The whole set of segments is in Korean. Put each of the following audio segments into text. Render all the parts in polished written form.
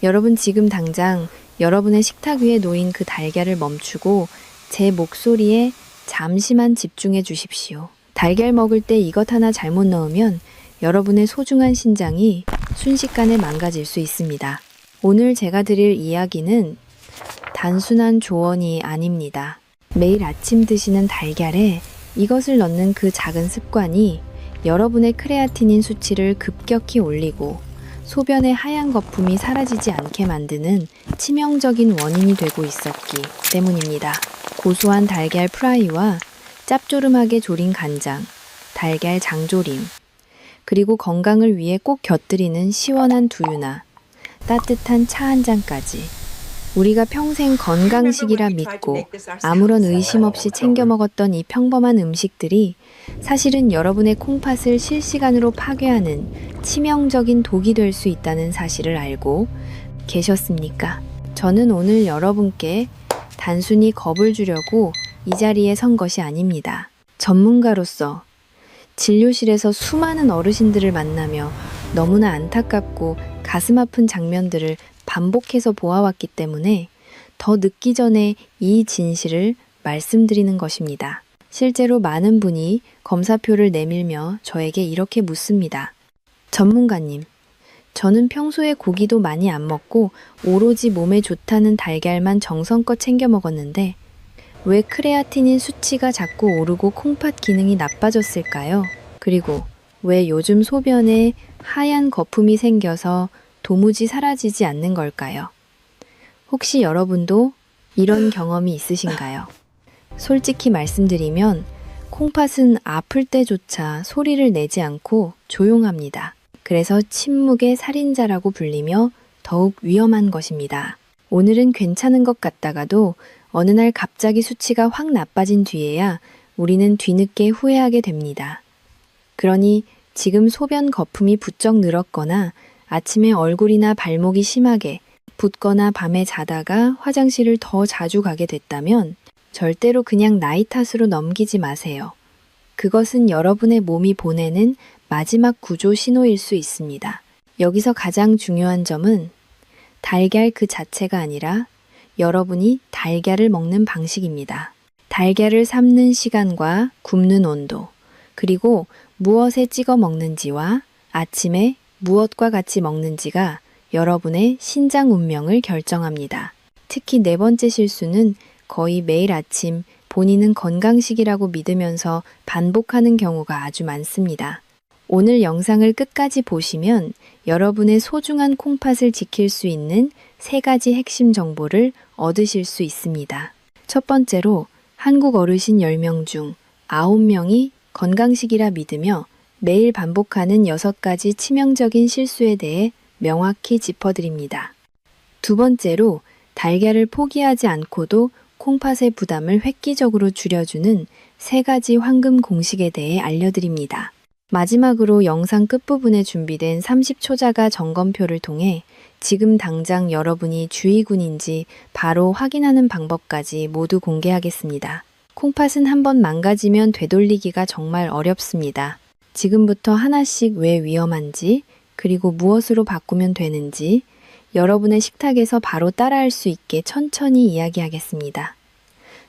여러분 지금 당장 여러분의 식탁 위에 놓인 그 달걀을 멈추고 제 목소리에 잠시만 집중해 주십시오. 달걀 먹을 때 이것 하나 잘못 넣으면 여러분의 소중한 신장이 순식간에 망가질 수 있습니다. 오늘 제가 드릴 이야기는 단순한 조언이 아닙니다. 매일 아침 드시는 달걀에 이것을 넣는 그 작은 습관이 여러분의 크레아티닌 수치를 급격히 올리고 소변의 하얀 거품이 사라지지 않게 만드는 치명적인 원인이 되고 있었기 때문입니다. 고소한 달걀 프라이와 짭조름하게 조린 간장, 달걀 장조림, 그리고 건강을 위해 꼭 곁들이는 시원한 두유나 따뜻한 차 한 잔까지 우리가 평생 건강식이라 믿고 아무런 의심 없이 챙겨 먹었던 이 평범한 음식들이 사실은 여러분의 콩팥을 실시간으로 파괴하는 치명적인 독이 될 수 있다는 사실을 알고 계셨습니까? 저는 오늘 여러분께 단순히 겁을 주려고 이 자리에 선 것이 아닙니다. 전문가로서 진료실에서 수많은 어르신들을 만나며 너무나 안타깝고 가슴 아픈 장면들을 반복해서 보아왔기 때문에 더 늦기 전에 이 진실을 말씀드리는 것입니다. 실제로 많은 분이 검사표를 내밀며 저에게 이렇게 묻습니다. 전문가님, 저는 평소에 고기도 많이 안 먹고 오로지 몸에 좋다는 달걀만 정성껏 챙겨 먹었는데 왜 크레아티닌 수치가 자꾸 오르고 콩팥 기능이 나빠졌을까요? 그리고 왜 요즘 소변에 하얀 거품이 생겨서 도무지 사라지지 않는 걸까요? 혹시 여러분도 이런 경험이 있으신가요? 솔직히 말씀드리면 콩팥은 아플 때조차 소리를 내지 않고 조용합니다. 그래서 침묵의 살인자라고 불리며 더욱 위험한 것입니다. 오늘은 괜찮은 것 같다가도 어느 날 갑자기 수치가 확 나빠진 뒤에야 우리는 뒤늦게 후회하게 됩니다. 그러니 지금 소변 거품이 부쩍 늘었거나 아침에 얼굴이나 발목이 심하게 붓거나 밤에 자다가 화장실을 더 자주 가게 됐다면 절대로 그냥 나이 탓으로 넘기지 마세요. 그것은 여러분의 몸이 보내는 마지막 구조 신호일 수 있습니다. 여기서 가장 중요한 점은 달걀 그 자체가 아니라 여러분이 달걀을 먹는 방식입니다. 달걀을 삶는 시간과 굽는 온도, 그리고 무엇에 찍어 먹는지와 아침에 무엇과 같이 먹는지가 여러분의 신장 운명을 결정합니다. 특히 네 번째 실수는 거의 매일 아침 본인은 건강식이라고 믿으면서 반복하는 경우가 아주 많습니다. 오늘 영상을 끝까지 보시면 여러분의 소중한 콩팥을 지킬 수 있는 3가지 핵심 정보를 얻으실 수 있습니다. 첫 번째로 한국 어르신 10명 중 9명이 건강식이라 믿으며 매일 반복하는 6가지 치명적인 실수에 대해 명확히 짚어드립니다. 두 번째로 달걀을 포기하지 않고도 콩팥의 부담을 획기적으로 줄여주는 3가지 황금 공식에 대해 알려드립니다. 마지막으로 영상 끝부분에 준비된 30초자가 점검표를 통해 지금 당장 여러분이 주의군인지 바로 확인하는 방법까지 모두 공개하겠습니다. 콩팥은 한번 망가지면 되돌리기가 정말 어렵습니다. 지금부터 하나씩 왜 위험한지, 그리고 무엇으로 바꾸면 되는지 여러분의 식탁에서 바로 따라할 수 있게 천천히 이야기하겠습니다.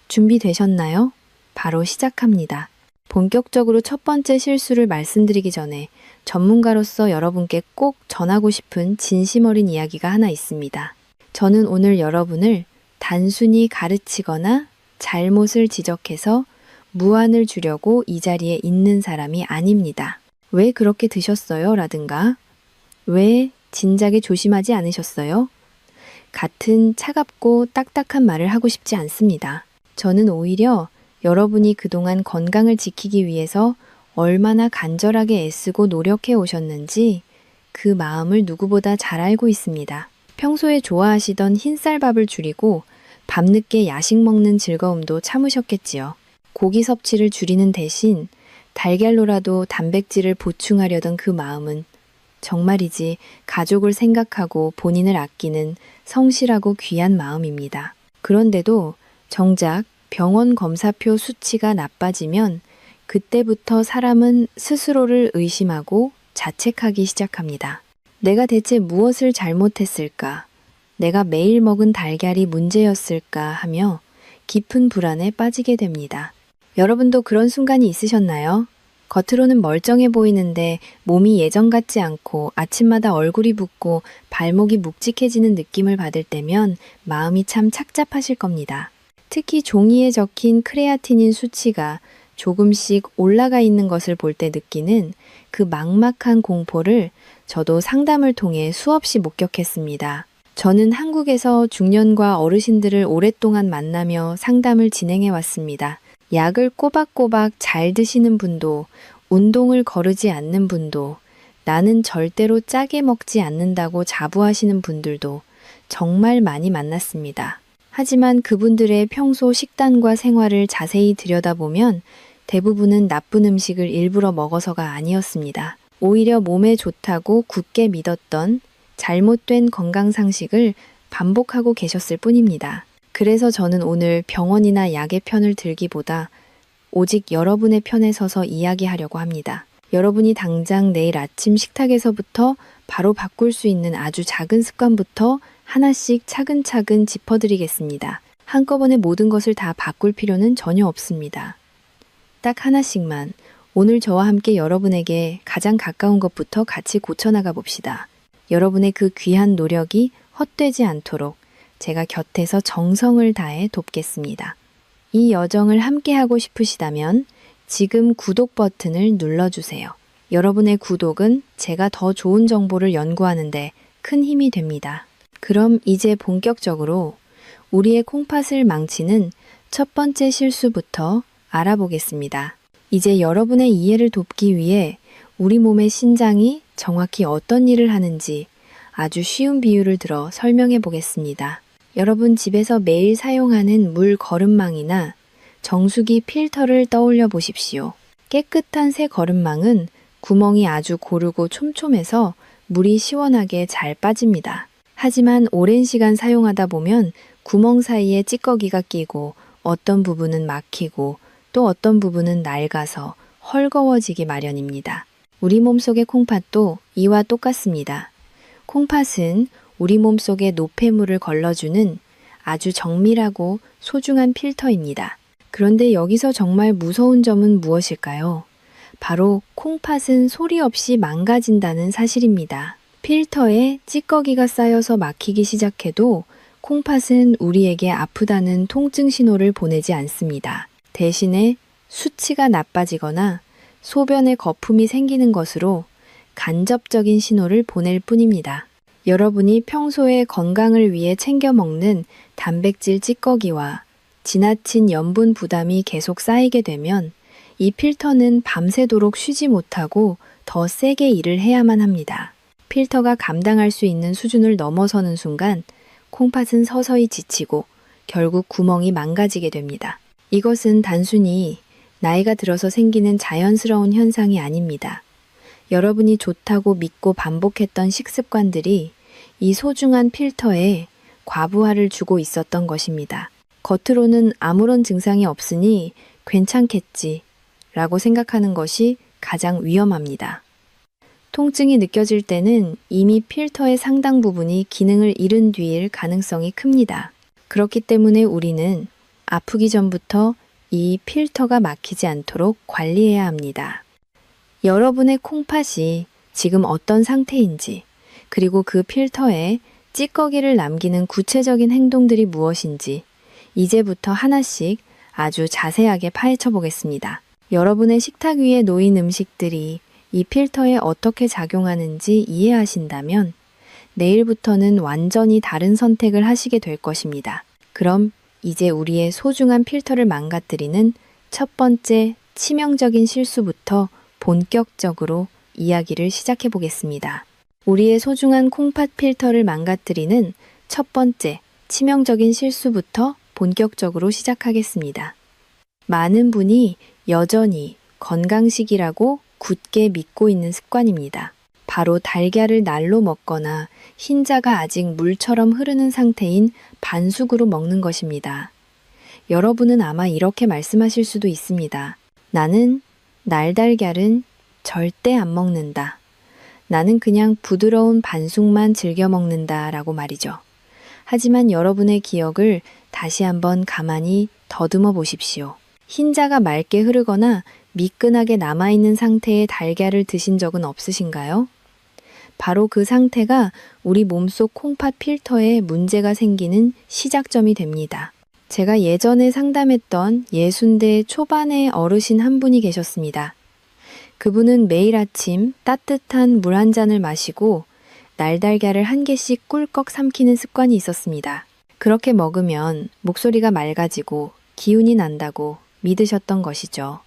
준비되셨나요? 바로 시작합니다. 본격적으로 첫 번째 실수를 말씀드리기 전에 전문가로서 여러분께 꼭 전하고 싶은 진심 어린 이야기가 하나 있습니다. 저는 오늘 여러분을 단순히 가르치거나 잘못을 지적해서 무안을 주려고 이 자리에 있는 사람이 아닙니다. 왜 그렇게 드셨어요? 라든가 왜 진작에 조심하지 않으셨어요? 같은 차갑고 딱딱한 말을 하고 싶지 않습니다. 저는 오히려 여러분이 그동안 건강을 지키기 위해서 얼마나 간절하게 애쓰고 노력해 오셨는지 그 마음을 누구보다 잘 알고 있습니다. 평소에 좋아하시던 흰쌀밥을 줄이고 밤늦게 야식 먹는 즐거움도 참으셨겠지요. 고기 섭취를 줄이는 대신 달걀로라도 단백질을 보충하려던 그 마음은 정말이지 가족을 생각하고 본인을 아끼는 성실하고 귀한 마음입니다. 그런데도 정작 병원 검사표 수치가 나빠지면 그때부터 사람은 스스로를 의심하고 자책하기 시작합니다. 내가 대체 무엇을 잘못했을까? 내가 매일 먹은 달걀이 문제였을까 하며 깊은 불안에 빠지게 됩니다. 여러분도 그런 순간이 있으셨나요? 겉으로는 멀쩡해 보이는데 몸이 예전 같지 않고 아침마다 얼굴이 붓고 발목이 묵직해지는 느낌을 받을 때면 마음이 참 착잡하실 겁니다. 특히 종이에 적힌 크레아티닌 수치가 조금씩 올라가 있는 것을 볼 때 느끼는 그 막막한 공포를 저도 상담을 통해 수없이 목격했습니다. 저는 한국에서 중년과 어르신들을 오랫동안 만나며 상담을 진행해 왔습니다. 약을 꼬박꼬박 잘 드시는 분도, 운동을 거르지 않는 분도, 나는 절대로 짜게 먹지 않는다고 자부하시는 분들도 정말 많이 만났습니다. 하지만 그분들의 평소 식단과 생활을 자세히 들여다보면 대부분은 나쁜 음식을 일부러 먹어서가 아니었습니다. 오히려 몸에 좋다고 굳게 믿었던 잘못된 건강상식을 반복하고 계셨을 뿐입니다. 그래서 저는 오늘 병원이나 약의 편을 들기보다 오직 여러분의 편에 서서 이야기하려고 합니다. 여러분이 당장 내일 아침 식탁에서부터 바로 바꿀 수 있는 아주 작은 습관부터 하나씩 차근차근 짚어드리겠습니다. 한꺼번에 모든 것을 다 바꿀 필요는 전혀 없습니다. 딱 하나씩만 오늘 저와 함께 여러분에게 가장 가까운 것부터 같이 고쳐나가 봅시다. 여러분의 그 귀한 노력이 헛되지 않도록 제가 곁에서 정성을 다해 돕겠습니다. 이 여정을 함께 하고 싶으시다면 지금 구독 버튼을 눌러주세요. 여러분의 구독은 제가 더 좋은 정보를 연구하는데 큰 힘이 됩니다. 그럼 이제 본격적으로 우리의 콩팥을 망치는 첫 번째 실수부터 알아보겠습니다. 이제 여러분의 이해를 돕기 위해 우리 몸의 신장이 정확히 어떤 일을 하는지 아주 쉬운 비유를 들어 설명해 보겠습니다. 여러분 집에서 매일 사용하는 물 거름망이나 정수기 필터를 떠올려 보십시오. 깨끗한 새 거름망은 구멍이 아주 고르고 촘촘해서 물이 시원하게 잘 빠집니다. 하지만 오랜 시간 사용하다 보면 구멍 사이에 찌꺼기가 끼고 어떤 부분은 막히고 또 어떤 부분은 낡아서 헐거워지기 마련입니다. 우리 몸속의 콩팥도 이와 똑같습니다. 콩팥은 우리 몸속에 노폐물을 걸러주는 아주 정밀하고 소중한 필터입니다. 그런데 여기서 정말 무서운 점은 무엇일까요? 바로 콩팥은 소리 없이 망가진다는 사실입니다. 필터에 찌꺼기가 쌓여서 막히기 시작해도 콩팥은 우리에게 아프다는 통증 신호를 보내지 않습니다. 대신에 수치가 나빠지거나 소변에 거품이 생기는 것으로 간접적인 신호를 보낼 뿐입니다. 여러분이 평소에 건강을 위해 챙겨 먹는 단백질 찌꺼기와 지나친 염분 부담이 계속 쌓이게 되면 이 필터는 밤새도록 쉬지 못하고 더 세게 일을 해야만 합니다. 필터가 감당할 수 있는 수준을 넘어서는 순간 콩팥은 서서히 지치고 결국 구멍이 망가지게 됩니다. 이것은 단순히 나이가 들어서 생기는 자연스러운 현상이 아닙니다. 여러분이 좋다고 믿고 반복했던 식습관들이 이 소중한 필터에 과부하를 주고 있었던 것입니다. 겉으로는 아무런 증상이 없으니 괜찮겠지 라고 생각하는 것이 가장 위험합니다. 통증이 느껴질 때는 이미 필터의 상당 부분이 기능을 잃은 뒤일 가능성이 큽니다. 그렇기 때문에 우리는 아프기 전부터 이 필터가 막히지 않도록 관리해야 합니다. 여러분의 콩팥이 지금 어떤 상태인지, 그리고 그 필터에 찌꺼기를 남기는 구체적인 행동들이 무엇인지 이제부터 하나씩 아주 자세하게 파헤쳐 보겠습니다. 여러분의 식탁 위에 놓인 음식들이 이 필터에 어떻게 작용하는지 이해하신다면 내일부터는 완전히 다른 선택을 하시게 될 것입니다. 그럼 이제 우리의 소중한 필터를 망가뜨리는 첫 번째 치명적인 실수부터 본격적으로 이야기를 시작해 보겠습니다. 우리의 소중한 콩팥 필터를 망가뜨리는 첫 번째 치명적인 실수부터 본격적으로 시작하겠습니다. 많은 분이 여전히 건강식이라고 굳게 믿고 있는 습관입니다. 바로 달걀을 날로 먹거나 흰자가 아직 물처럼 흐르는 상태인 반숙으로 먹는 것입니다. 여러분은 아마 이렇게 말씀하실 수도 있습니다. 나는 날달걀은 절대 안 먹는다. 나는 그냥 부드러운 반숙만 즐겨 먹는다 라고 말이죠. 하지만 여러분의 기억을 다시 한번 가만히 더듬어 보십시오. 흰자가 맑게 흐르거나 미끈하게 남아있는 상태의 달걀을 드신 적은 없으신가요? 바로 그 상태가 우리 몸속 콩팥 필터에 문제가 생기는 시작점이 됩니다. 제가 예전에 상담했던 60대 초반의 어르신 한 분이 계셨습니다. 그분은 매일 아침 따뜻한 물 한 잔을 마시고 날달걀을 한 개씩 꿀꺽 삼키는 습관이 있었습니다. 그렇게 먹으면 목소리가 맑아지고 기운이 난다고 믿으셨던 것이죠.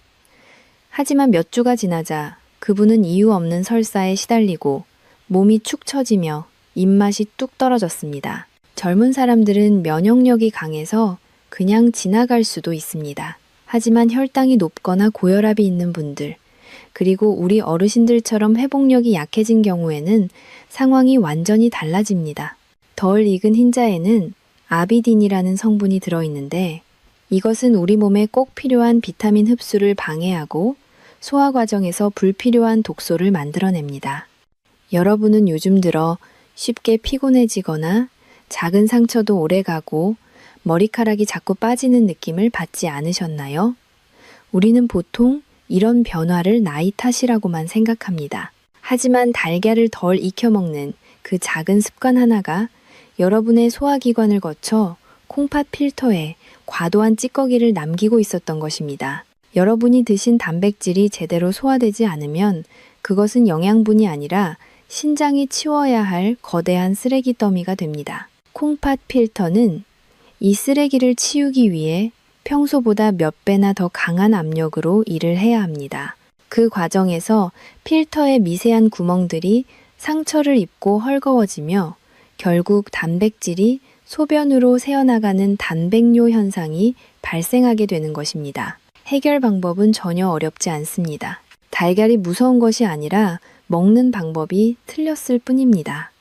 하지만 몇 주가 지나자 그분은 이유 없는 설사에 시달리고 몸이 축 처지며 입맛이 뚝 떨어졌습니다. 젊은 사람들은 면역력이 강해서 그냥 지나갈 수도 있습니다. 하지만 혈당이 높거나 고혈압이 있는 분들, 그리고 우리 어르신들처럼 회복력이 약해진 경우에는 상황이 완전히 달라집니다. 덜 익은 흰자에는 아비딘이라는 성분이 들어있는데 이것은 우리 몸에 꼭 필요한 비타민 흡수를 방해하고 소화 과정에서 불필요한 독소를 만들어냅니다. 여러분은 요즘 들어 쉽게 피곤해지거나 작은 상처도 오래가고 머리카락이 자꾸 빠지는 느낌을 받지 않으셨나요? 우리는 보통 이런 변화를 나이 탓이라고만 생각합니다. 하지만 달걀을 덜 익혀 먹는 그 작은 습관 하나가 여러분의 소화기관을 거쳐 콩팥 필터에 과도한 찌꺼기를 남기고 있었던 것입니다. 여러분이 드신 단백질이 제대로 소화되지 않으면 그것은 영양분이 아니라 신장이 치워야 할 거대한 쓰레기 더미가 됩니다. 콩팥 필터는 이 쓰레기를 치우기 위해 평소보다 몇 배나 더 강한 압력으로 일을 해야 합니다. 그 과정에서 필터의 미세한 구멍들이 상처를 입고 헐거워지며 결국 단백질이 소변으로 새어나가는 단백뇨 현상이 발생하게 되는 것입니다. 해결 방법은 전혀 어렵지 않습니다. 달걀이 무서운 것이 아니라 먹는 방법이 틀렸을 뿐입니다.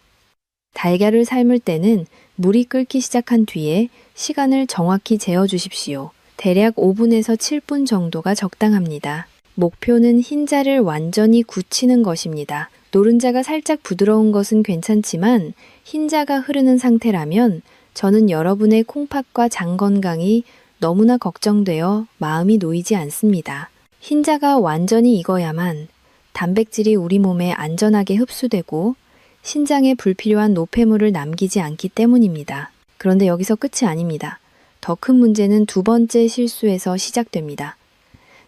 달걀을 삶을 때는 물이 끓기 시작한 뒤에 시간을 정확히 재어주십시오. 대략 5분에서 7분 정도가 적당합니다. 목표는 흰자를 완전히 굳히는 것입니다. 노른자가 살짝 부드러운 것은 괜찮지만 흰자가 흐르는 상태라면 저는 여러분의 콩팥과 장 건강이 너무나 걱정되어 마음이 놓이지 않습니다. 흰자가 완전히 익어야만 단백질이 우리 몸에 안전하게 흡수되고 신장에 불필요한 노폐물을 남기지 않기 때문입니다. 그런데 여기서 끝이 아닙니다. 더 큰 문제는 두 번째 실수에서 시작됩니다.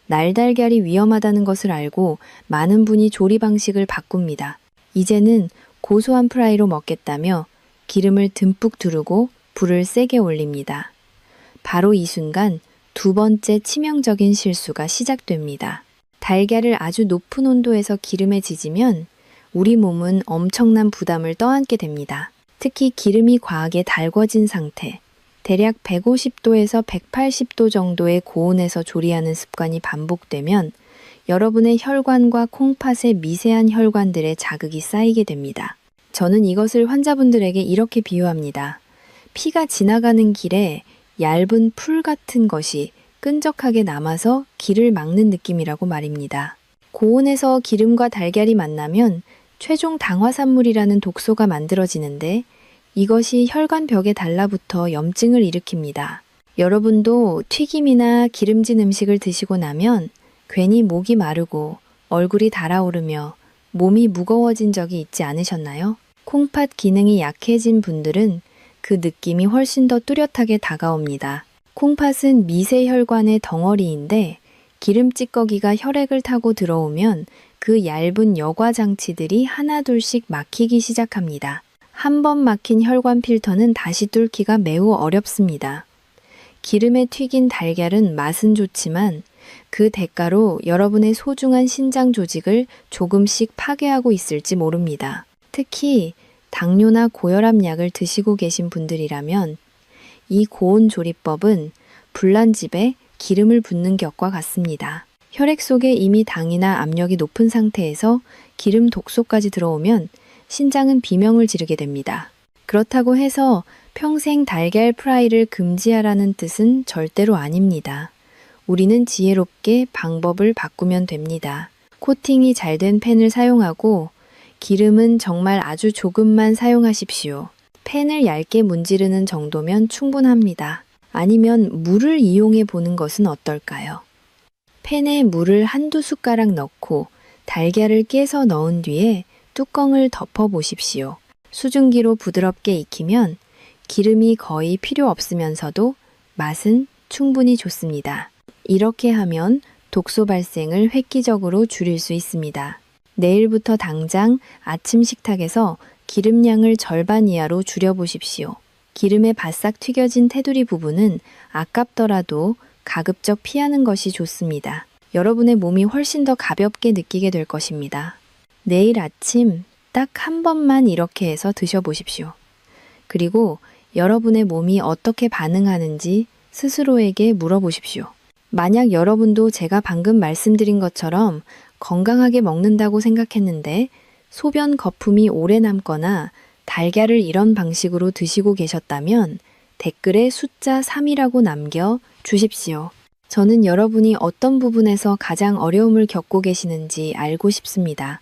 날달걀이 위험하다는 것을 알고 많은 분이 조리 방식을 바꿉니다. 이제는 고소한 프라이로 먹겠다며 기름을 듬뿍 두르고 불을 세게 올립니다. 바로 이 순간 두 번째 치명적인 실수가 시작됩니다. 달걀을 아주 높은 온도에서 기름에 지지면 우리 몸은 엄청난 부담을 떠안게 됩니다. 특히 기름이 과하게 달궈진 상태, 대략 150도에서 180도 정도의 고온에서 조리하는 습관이 반복되면 여러분의 혈관과 콩팥의 미세한 혈관들에 자극이 쌓이게 됩니다. 저는 이것을 환자분들에게 이렇게 비유합니다. 피가 지나가는 길에 얇은 풀 같은 것이 끈적하게 남아서 길을 막는 느낌이라고 말입니다. 고온에서 기름과 달걀이 만나면 최종 당화산물이라는 독소가 만들어지는데 이것이 혈관벽에 달라붙어 염증을 일으킵니다. 여러분도 튀김이나 기름진 음식을 드시고 나면 괜히 목이 마르고 얼굴이 달아오르며 몸이 무거워진 적이 있지 않으셨나요? 콩팥 기능이 약해진 분들은 그 느낌이 훨씬 더 뚜렷하게 다가옵니다. 콩팥은 미세혈관의 덩어리인데 기름 찌꺼기가 혈액을 타고 들어오면 그 얇은 여과 장치들이 하나둘씩 막히기 시작합니다. 한 번 막힌 혈관 필터는 다시 뚫기가 매우 어렵습니다. 기름에 튀긴 달걀은 맛은 좋지만 그 대가로 여러분의 소중한 신장 조직을 조금씩 파괴하고 있을지 모릅니다. 특히 당뇨나 고혈압 약을 드시고 계신 분들이라면 이 고온 조리법은 불난 집에 기름을 붓는 격과 같습니다. 혈액 속에 이미 당이나 압력이 높은 상태에서 기름 독소까지 들어오면 신장은 비명을 지르게 됩니다. 그렇다고 해서 평생 달걀 프라이를 금지하라는 뜻은 절대로 아닙니다. 우리는 지혜롭게 방법을 바꾸면 됩니다. 코팅이 잘 된 팬을 사용하고 기름은 정말 아주 조금만 사용하십시오. 펜을 얇게 문지르는 정도면 충분합니다. 아니면 물을 이용해 보는 것은 어떨까요? 팬에 물을 한두 숟가락 넣고 달걀을 깨서 넣은 뒤에 뚜껑을 덮어 보십시오. 수증기로 부드럽게 익히면 기름이 거의 필요 없으면서도 맛은 충분히 좋습니다. 이렇게 하면 독소 발생을 획기적으로 줄일 수 있습니다. 내일부터 당장 아침 식탁에서 기름량을 절반 이하로 줄여보십시오. 기름에 바싹 튀겨진 테두리 부분은 아깝더라도 가급적 피하는 것이 좋습니다. 여러분의 몸이 훨씬 더 가볍게 느끼게 될 것입니다. 내일 아침 딱 한 번만 이렇게 해서 드셔보십시오. 그리고 여러분의 몸이 어떻게 반응하는지 스스로에게 물어보십시오. 만약 여러분도 제가 방금 말씀드린 것처럼 건강하게 먹는다고 생각했는데 소변 거품이 오래 남거나 달걀을 이런 방식으로 드시고 계셨다면 댓글에 숫자 3이라고 남겨 주십시오. 저는 여러분이 어떤 부분에서 가장 어려움을 겪고 계시는지 알고 싶습니다.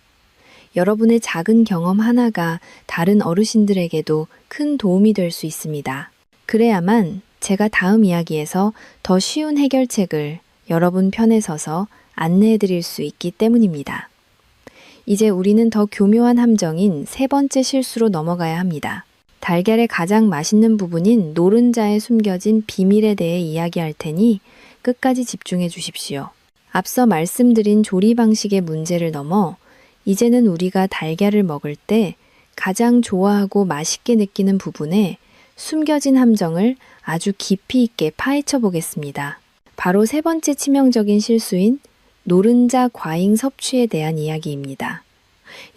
여러분의 작은 경험 하나가 다른 어르신들에게도 큰 도움이 될 수 있습니다. 그래야만 제가 다음 이야기에서 더 쉬운 해결책을 여러분 편에 서서 안내해 드릴 수 있기 때문입니다. 이제 우리는 더 교묘한 함정인 세 번째 실수로 넘어가야 합니다. 달걀의 가장 맛있는 부분인 노른자에 숨겨진 비밀에 대해 이야기할 테니 끝까지 집중해 주십시오. 앞서 말씀드린 조리 방식의 문제를 넘어 이제는 우리가 달걀을 먹을 때 가장 좋아하고 맛있게 느끼는 부분에 숨겨진 함정을 아주 깊이 있게 파헤쳐 보겠습니다. 바로 세 번째 치명적인 실수인 노른자 과잉 섭취에 대한 이야기입니다.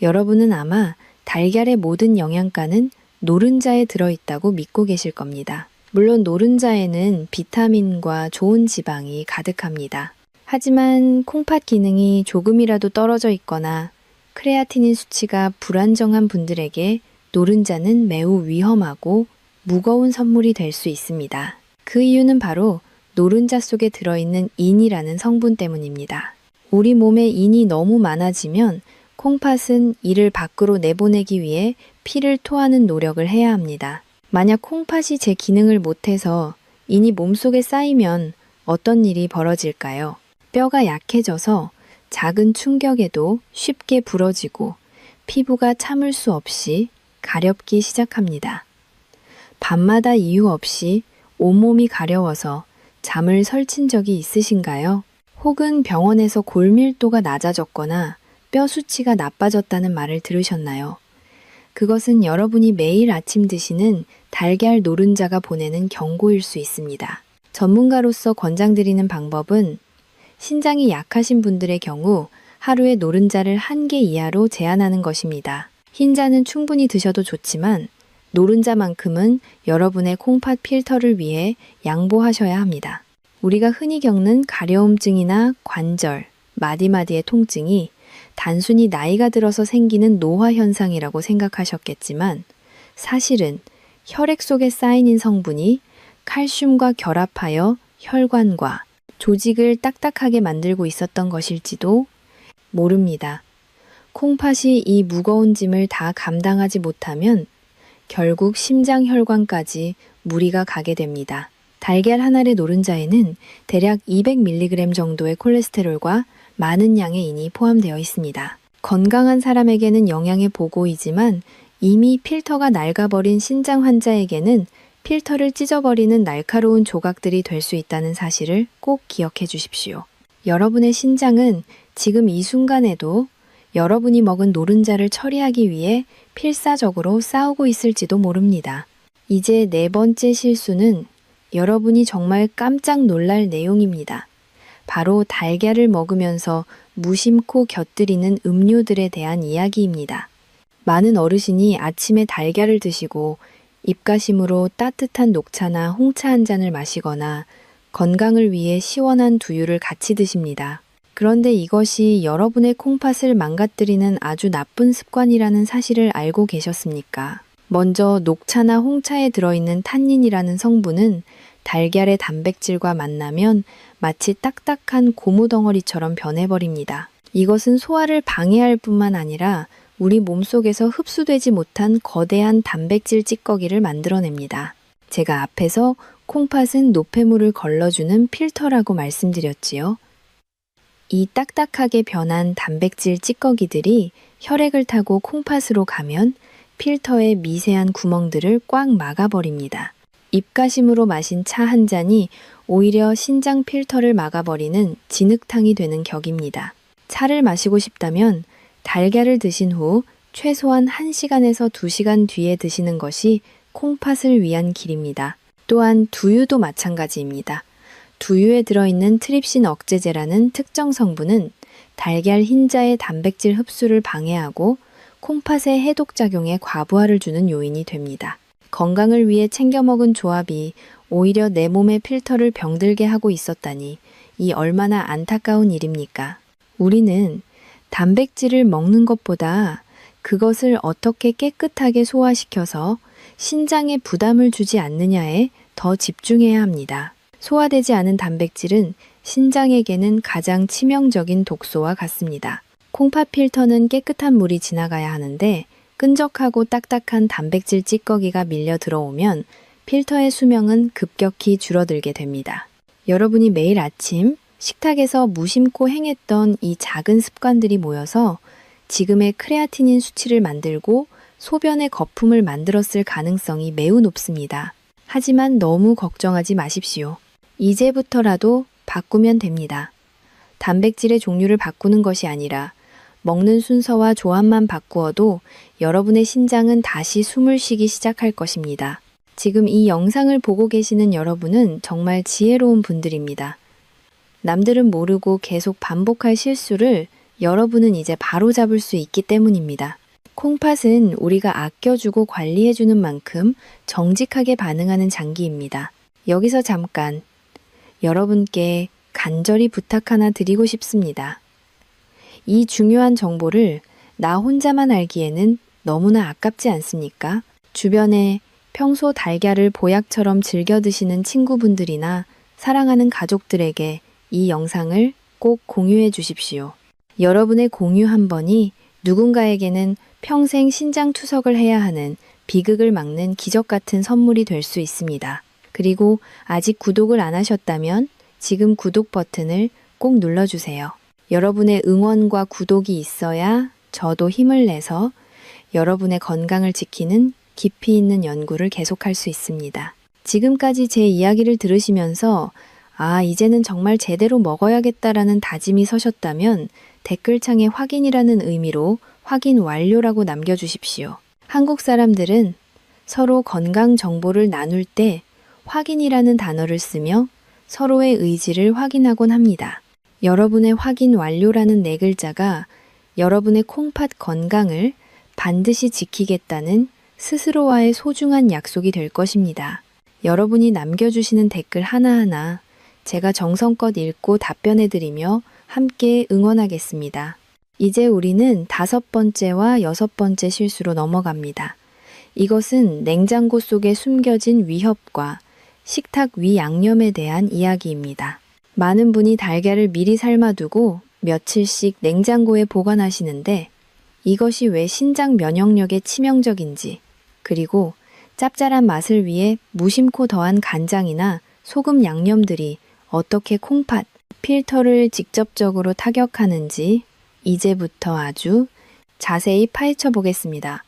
여러분은 아마 달걀의 모든 영양가는 노른자에 들어있다고 믿고 계실 겁니다. 물론 노른자에는 비타민과 좋은 지방이 가득합니다. 하지만 콩팥 기능이 조금이라도 떨어져 있거나 크레아티닌 수치가 불안정한 분들에게 노른자는 매우 위험하고 무거운 선물이 될 수 있습니다. 그 이유는 바로 노른자 속에 들어있는 인이라는 성분 때문입니다. 우리 몸에 인이 너무 많아지면 콩팥은 이를 밖으로 내보내기 위해 피를 토하는 노력을 해야 합니다. 만약 콩팥이 제 기능을 못해서 인이 몸속에 쌓이면 어떤 일이 벌어질까요? 뼈가 약해져서 작은 충격에도 쉽게 부러지고 피부가 참을 수 없이 가렵기 시작합니다. 밤마다 이유 없이 온몸이 가려워서 잠을 설친 적이 있으신가요? 혹은 병원에서 골밀도가 낮아졌거나 뼈 수치가 나빠졌다는 말을 들으셨나요? 그것은 여러분이 매일 아침 드시는 달걀 노른자가 보내는 경고일 수 있습니다. 전문가로서 권장드리는 방법은 신장이 약하신 분들의 경우 하루에 노른자를 1개 이하로 제한하는 것입니다. 흰자는 충분히 드셔도 좋지만 노른자만큼은 여러분의 콩팥 필터를 위해 양보하셔야 합니다. 우리가 흔히 겪는 가려움증이나 관절, 마디마디의 통증이 단순히 나이가 들어서 생기는 노화 현상이라고 생각하셨겠지만 사실은 혈액 속에 쌓인 성분이 칼슘과 결합하여 혈관과 조직을 딱딱하게 만들고 있었던 것일지도 모릅니다. 콩팥이 이 무거운 짐을 다 감당하지 못하면 결국 심장 혈관까지 무리가 가게 됩니다. 달걀 한 알의 노른자에는 대략 200mg 정도의 콜레스테롤과 많은 양의 인이 포함되어 있습니다. 건강한 사람에게는 영양의 보고이지만 이미 필터가 낡아버린 신장 환자에게는 필터를 찢어버리는 날카로운 조각들이 될 수 있다는 사실을 꼭 기억해 주십시오. 여러분의 신장은 지금 이 순간에도 여러분이 먹은 노른자를 처리하기 위해 필사적으로 싸우고 있을지도 모릅니다. 이제 네 번째 실수는 여러분이 정말 깜짝 놀랄 내용입니다. 바로 달걀을 먹으면서 무심코 곁들이는 음료들에 대한 이야기입니다. 많은 어르신이 아침에 달걀을 드시고 입가심으로 따뜻한 녹차나 홍차 한 잔을 마시거나 건강을 위해 시원한 두유를 같이 드십니다. 그런데 이것이 여러분의 콩팥을 망가뜨리는 아주 나쁜 습관이라는 사실을 알고 계셨습니까? 먼저 녹차나 홍차에 들어있는 탄닌이라는 성분은 달걀의 단백질과 만나면 마치 딱딱한 고무덩어리처럼 변해버립니다. 이것은 소화를 방해할 뿐만 아니라 우리 몸속에서 흡수되지 못한 거대한 단백질 찌꺼기를 만들어냅니다. 제가 앞에서 콩팥은 노폐물을 걸러주는 필터라고 말씀드렸지요. 이 딱딱하게 변한 단백질 찌꺼기들이 혈액을 타고 콩팥으로 가면 필터의 미세한 구멍들을 꽉 막아버립니다. 입가심으로 마신 차 한 잔이 오히려 신장 필터를 막아버리는 진흙탕이 되는 격입니다. 차를 마시고 싶다면 달걀을 드신 후 최소한 1시간에서 2시간 뒤에 드시는 것이 콩팥을 위한 길입니다. 또한 두유도 마찬가지입니다. 두유에 들어있는 트립신 억제제라는 특정 성분은 달걀 흰자의 단백질 흡수를 방해하고 콩팥의 해독작용에 과부하를 주는 요인이 됩니다. 건강을 위해 챙겨 먹은 조합이 오히려 내 몸의 필터를 병들게 하고 있었다니 이 얼마나 안타까운 일입니까? 우리는 단백질을 먹는 것보다 그것을 어떻게 깨끗하게 소화시켜서 신장에 부담을 주지 않느냐에 더 집중해야 합니다. 소화되지 않은 단백질은 신장에게는 가장 치명적인 독소와 같습니다. 콩팥 필터는 깨끗한 물이 지나가야 하는데 끈적하고 딱딱한 단백질 찌꺼기가 밀려 들어오면 필터의 수명은 급격히 줄어들게 됩니다. 여러분이 매일 아침 식탁에서 무심코 행했던 이 작은 습관들이 모여서 지금의 크레아티닌 수치를 만들고 소변의 거품을 만들었을 가능성이 매우 높습니다. 하지만 너무 걱정하지 마십시오. 이제부터라도 바꾸면 됩니다. 단백질의 종류를 바꾸는 것이 아니라 먹는 순서와 조합만 바꾸어도 여러분의 신장은 다시 숨을 쉬기 시작할 것입니다. 지금 이 영상을 보고 계시는 여러분은 정말 지혜로운 분들입니다. 남들은 모르고 계속 반복할 실수를 여러분은 이제 바로잡을 수 있기 때문입니다. 콩팥은 우리가 아껴주고 관리해주는 만큼 정직하게 반응하는 장기입니다. 여기서 잠깐 여러분께 간절히 부탁 하나 드리고 싶습니다. 이 중요한 정보를 나 혼자만 알기에는 너무나 아깝지 않습니까? 주변에 평소 달걀을 보약처럼 즐겨 드시는 친구분들이나 사랑하는 가족들에게 이 영상을 꼭 공유해 주십시오. 여러분의 공유 한 번이 누군가에게는 평생 신장 투석을 해야 하는 비극을 막는 기적 같은 선물이 될 수 있습니다. 그리고 아직 구독을 안 하셨다면 지금 구독 버튼을 꼭 눌러주세요. 여러분의 응원과 구독이 있어야 저도 힘을 내서 여러분의 건강을 지키는 깊이 있는 연구를 계속할 수 있습니다. 지금까지 제 이야기를 들으시면서 이제는 정말 제대로 먹어야겠다라는 다짐이 서셨다면 댓글창에 확인이라는 의미로 확인 완료라고 남겨주십시오. 한국 사람들은 서로 건강 정보를 나눌 때 확인이라는 단어를 쓰며 서로의 의지를 확인하곤 합니다. 여러분의 확인 완료라는 네 글자가 여러분의 콩팥 건강을 반드시 지키겠다는 스스로와의 소중한 약속이 될 것입니다. 여러분이 남겨주시는 댓글 하나하나 제가 정성껏 읽고 답변해드리며 함께 응원하겠습니다. 이제 우리는 5번째와 6번째 실수로 넘어갑니다. 이것은 냉장고 속에 숨겨진 위협과 식탁 위 양념에 대한 이야기입니다. 많은 분이 달걀을 미리 삶아두고 며칠씩 냉장고에 보관하시는데 이것이 왜 신장 면역력에 치명적인지, 그리고 짭짤한 맛을 위해 무심코 더한 간장이나 소금 양념들이 어떻게 콩팥, 필터를 직접적으로 타격하는지 이제부터 아주 자세히 파헤쳐 보겠습니다.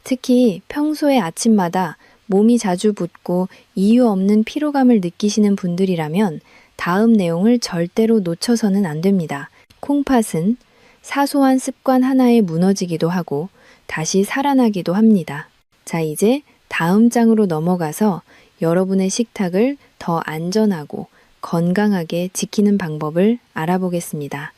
특히 평소에 아침마다 몸이 자주 붓고 이유 없는 피로감을 느끼시는 분들이라면 다음 내용을 절대로 놓쳐서는 안 됩니다. 콩팥은 사소한 습관 하나에 무너지기도 하고 다시 살아나기도 합니다. 자, 이제 다음 장으로 넘어가서 여러분의 식탁을 더 안전하고 건강하게 지키는 방법을 알아보겠습니다.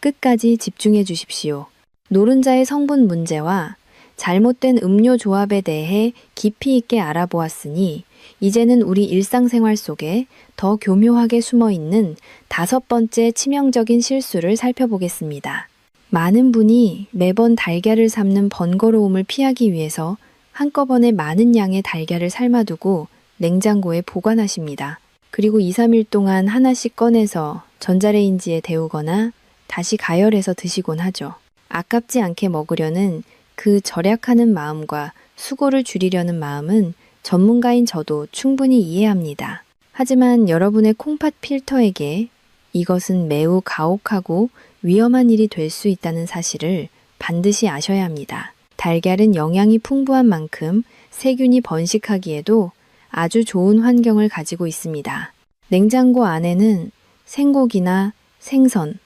끝까지 집중해 주십시오. 노른자의 성분 문제와 잘못된 음료 조합에 대해 깊이 있게 알아보았으니 이제는 우리 일상생활 속에 더 교묘하게 숨어 있는 5번째 치명적인 실수를 살펴보겠습니다. 많은 분이 매번 달걀을 삶는 번거로움을 피하기 위해서 한꺼번에 많은 양의 달걀을 삶아두고 냉장고에 보관하십니다. 그리고 2, 3일 동안 하나씩 꺼내서 전자레인지에 데우거나 다시 가열해서 드시곤 하죠. 아깝지 않게 먹으려는 그 절약하는 마음과 수고를 줄이려는 마음은 전문가인 저도 충분히 이해합니다. 하지만 여러분의 콩팥 필터에게 이것은 매우 가혹하고 위험한 일이 될 수 있다는 사실을 반드시 아셔야 합니다. 달걀은 영양이 풍부한 만큼 세균이 번식하기에도 아주 좋은 환경을 가지고 있습니다. 냉장고 안에는 생고기나 생선,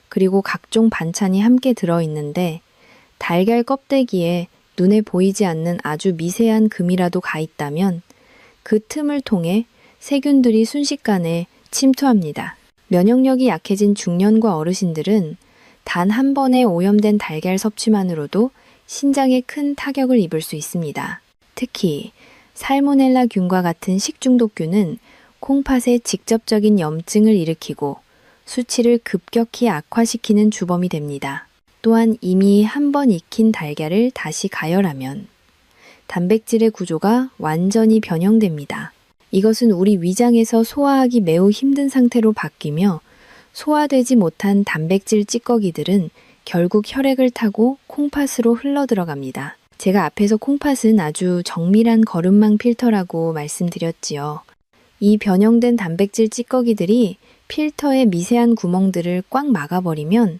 그리고 각종 반찬이 함께 들어있는데 달걀 껍데기에 눈에 보이지 않는 아주 미세한 금이라도 가 있다면 그 틈을 통해 세균들이 순식간에 침투합니다. 면역력이 약해진 중년과 어르신들은 단 한 번의 오염된 달걀 섭취만으로도 신장에 큰 타격을 입을 수 있습니다. 특히 살모넬라균과 같은 식중독균은 콩팥에 직접적인 염증을 일으키고 수치를 급격히 악화시키는 주범이 됩니다. 또한 이미 한 번 익힌 달걀을 다시 가열하면 단백질의 구조가 완전히 변형됩니다. 이것은 우리 위장에서 소화하기 매우 힘든 상태로 바뀌며 소화되지 못한 단백질 찌꺼기들은 결국 혈액을 타고 콩팥으로 흘러들어갑니다. 제가 앞에서 콩팥은 아주 정밀한 거름망 필터라고 말씀드렸지요. 이 변형된 단백질 찌꺼기들이 필터의 미세한 구멍들을 꽉 막아버리면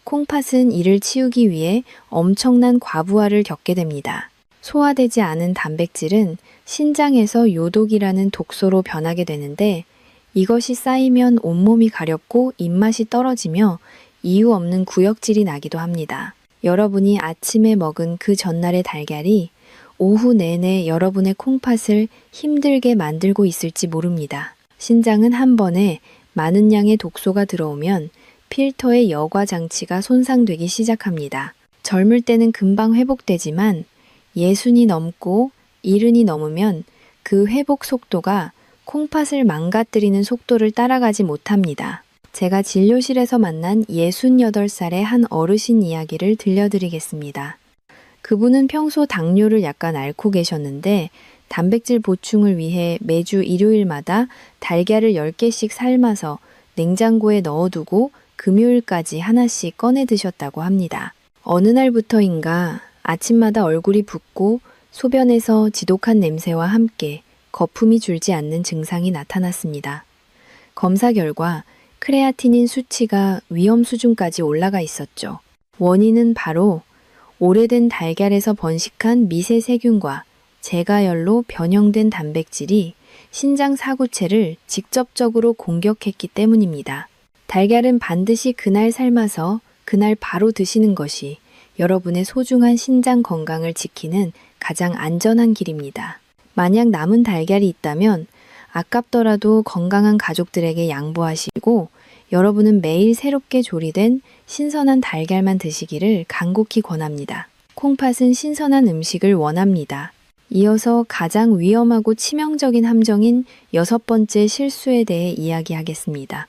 콩팥은 이를 치우기 위해 엄청난 과부하를 겪게 됩니다. 소화되지 않은 단백질은 신장에서 요독이라는 독소로 변하게 되는데 이것이 쌓이면 온몸이 가렵고 입맛이 떨어지며 이유 없는 구역질이 나기도 합니다. 여러분이 아침에 먹은 그 전날의 달걀이 오후 내내 여러분의 콩팥을 힘들게 만들고 있을지 모릅니다. 신장은 한 번에 많은 양의 독소가 들어오면 필터의 여과 장치가 손상되기 시작합니다. 젊을 때는 금방 회복되지만 60이 넘고 70이 넘으면 그 회복 속도가 콩팥을 망가뜨리는 속도를 따라가지 못합니다. 제가 진료실에서 만난 68살의 한 어르신 이야기를 들려드리겠습니다. 그분은 평소 당뇨를 약간 앓고 계셨는데 단백질 보충을 위해 매주 일요일마다 달걀을 10개씩 삶아서 냉장고에 넣어두고 금요일까지 하나씩 꺼내 드셨다고 합니다. 어느 날부터인가 아침마다 얼굴이 붓고 소변에서 지독한 냄새와 함께 거품이 줄지 않는 증상이 나타났습니다. 검사 결과 크레아티닌 수치가 위험 수준까지 올라가 있었죠. 원인은 바로 오래된 달걀에서 번식한 미세 세균과 제가열로 변형된 단백질이 신장 사구체를 직접적으로 공격했기 때문입니다. 달걀은 반드시 그날 삶아서 그날 바로 드시는 것이 여러분의 소중한 신장 건강을 지키는 가장 안전한 길입니다. 만약 남은 달걀이 있다면 아깝더라도 건강한 가족들에게 양보하시고 여러분은 매일 새롭게 조리된 신선한 달걀만 드시기를 간곡히 권합니다. 콩팥은 신선한 음식을 원합니다. 이어서 가장 위험하고 치명적인 함정인 6번째 실수에 대해 이야기하겠습니다.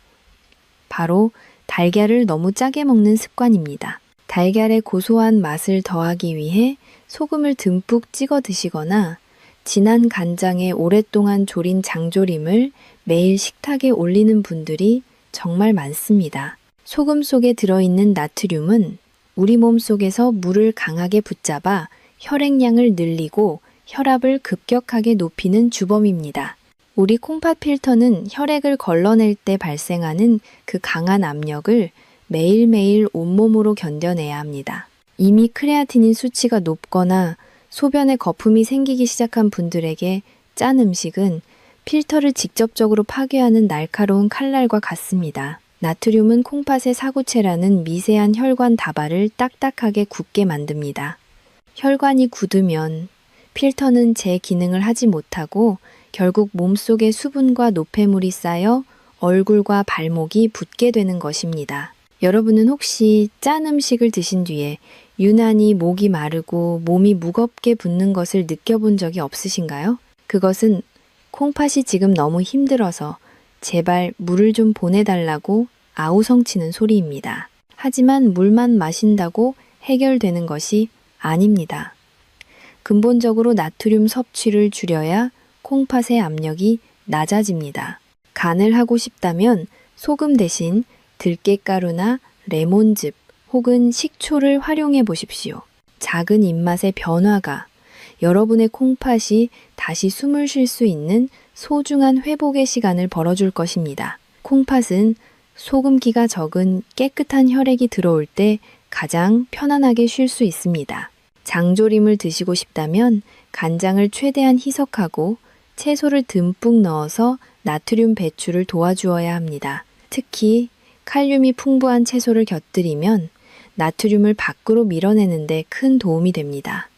바로 달걀을 너무 짜게 먹는 습관입니다. 달걀의 고소한 맛을 더하기 위해 소금을 듬뿍 찍어 드시거나 진한 간장에 오랫동안 졸인 장조림을 매일 식탁에 올리는 분들이 정말 많습니다. 소금 속에 들어있는 나트륨은 우리 몸 속에서 물을 강하게 붙잡아 혈액량을 늘리고 혈압을 급격하게 높이는 주범입니다. 우리 콩팥 필터는 혈액을 걸러낼 때 발생하는 그 강한 압력을 매일매일 온몸으로 견뎌내야 합니다. 이미 크레아티닌 수치가 높거나 소변에 거품이 생기기 시작한 분들에게 짠 음식은 필터를 직접적으로 파괴하는 날카로운 칼날과 같습니다. 나트륨은 콩팥의 사구체라는 미세한 혈관 다발을 딱딱하게 굳게 만듭니다. 혈관이 굳으면 필터는 제 기능을 하지 못하고 결국 몸속에 수분과 노폐물이 쌓여 얼굴과 발목이 붓게 되는 것입니다. 여러분은 혹시 짠 음식을 드신 뒤에 유난히 목이 마르고 몸이 무겁게 붓는 것을 느껴본 적이 없으신가요? 그것은 콩팥이 지금 너무 힘들어서 제발 물을 좀 보내달라고 아우성치는 소리입니다. 하지만 물만 마신다고 해결되는 것이 아닙니다. 근본적으로 나트륨 섭취를 줄여야 콩팥의 압력이 낮아집니다. 간을 하고 싶다면 소금 대신 들깨가루나 레몬즙 혹은 식초를 활용해 보십시오. 작은 입맛의 변화가 여러분의 콩팥이 다시 숨을 쉴 수 있는 소중한 회복의 시간을 벌어줄 것입니다. 콩팥은 소금기가 적은 깨끗한 혈액이 들어올 때 가장 편안하게 쉴 수 있습니다. 장조림을 드시고 싶다면 간장을 최대한 희석하고 채소를 듬뿍 넣어서 나트륨 배출을 도와주어야 합니다. 특히 칼륨이 풍부한 채소를 곁들이면 나트륨을 밖으로 밀어내는데 큰 도움이 됩니다.